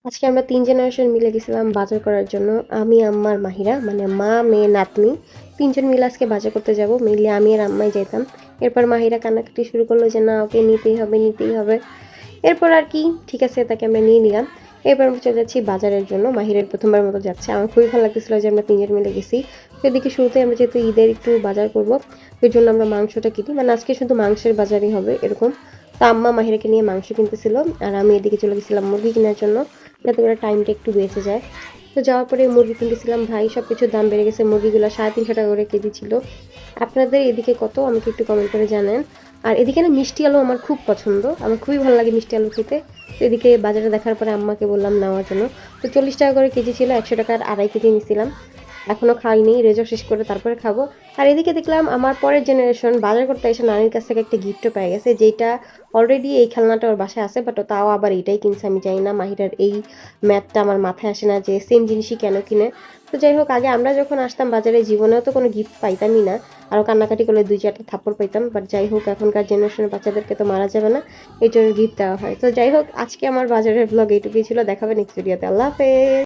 আজকে আমরা ৩ জেনারেশন মিলে গেছিলাম বাজার করার জন্য। আমি, আম্মা আর মাহিরা মানে মা, মেয়ে, নাতনি ৩ জন মিলে আজকে বাজার করতে যাবো। মেইনলি আমি আর আম্মাই যাইতাম। এরপর মাহিরা কান্নাকাটি শুরু করলো যে, "না ওকে নিতেই হবে, নিতেই হবে।" এরপর আর কি ঠিক আছে তাকে আমরা নিয়ে নিলাম। এরপর আমরা চলে যাচ্ছি বাজারের জন্য। মাহিরের ১ম বারের মতো যাচ্ছে। আমার খুবই ভালো লাগতেছিল যে আমরা ৩ জন মিলে গেছি। তো এদিকে শুরুতেই আমরা যেহেতু ঈদের একটু বাজার করব, এজন্য আমরা মাংসটা কিনি। মানে আজকে শুধু মাংসের বাজারই হবে এরকম। তো আম্মা মাহিরাকে নিয়ে মাংস কিনতেছিল। আর আমি এদিকে চলে গেছিলাম মুরগি কেনার জন্য। যাতে করে টাইমটা একটু বেঁচে যায়। তো যাওয়ার পরে মুরগি কিনতেছিলাম। ভাই সবকিছুর দাম বেড়ে গেছে। মুরগিগুলো ৳৩50 করে কেজি ছিল। আপনাদের এদিকে কত আমাকে একটু কমেন্ট করে জানান। আর এদিকে না মিষ্টি আলু আমার খুব পছন্দ। আমার খুবই ভালো লাগে মিষ্টি আলু খেতে। তো এদিকে বাজারে দেখার পরে আম্মাকে বললাম নেওয়ার জন্য। তো ৳৪০ করে কেজি ছিল। ৳১০০ র ২.৫ কেজি নিছিলাম। এখনো খাইনি। রেজক শেষ করে তারপরে খাবো। আর এদিকে দেখলাম আমার পরের জেনারেশন বাজার করতে এসে নানির কাছ থেকে একটা গিফটও পেয়ে গেছে। যেইটা অলরেডি এই খেলনাটা ওর বাসায় আছে। বাট ও তাও আবার এটাই কিনছে। আমি জানি না মাহিরার এই ম্যাথটা আমার মাথায় আসে না যে সেম জিনিসই কেন কিনে। তো যাই হোক আগে আমরা যখন আসতাম বাজারে জীবনেও তো কোনো গিফট পাইতামই না। আরও কান্নাকাটি করলে ২-৪ টা থাপ্পড় পাইতাম। বাট যাই হোক এখনকার জেনারেশনের বাচ্চাদেরকে তো মারা যাবে না। এজন্য গিফট দেওয়া হয়। তো যাই হোক আজকে আমার বাজারের ভ্লগ এইটুকুই ছিল। দেখা হবে নেক্সট ভিডিওতে। আল্লাহ হাফেজ।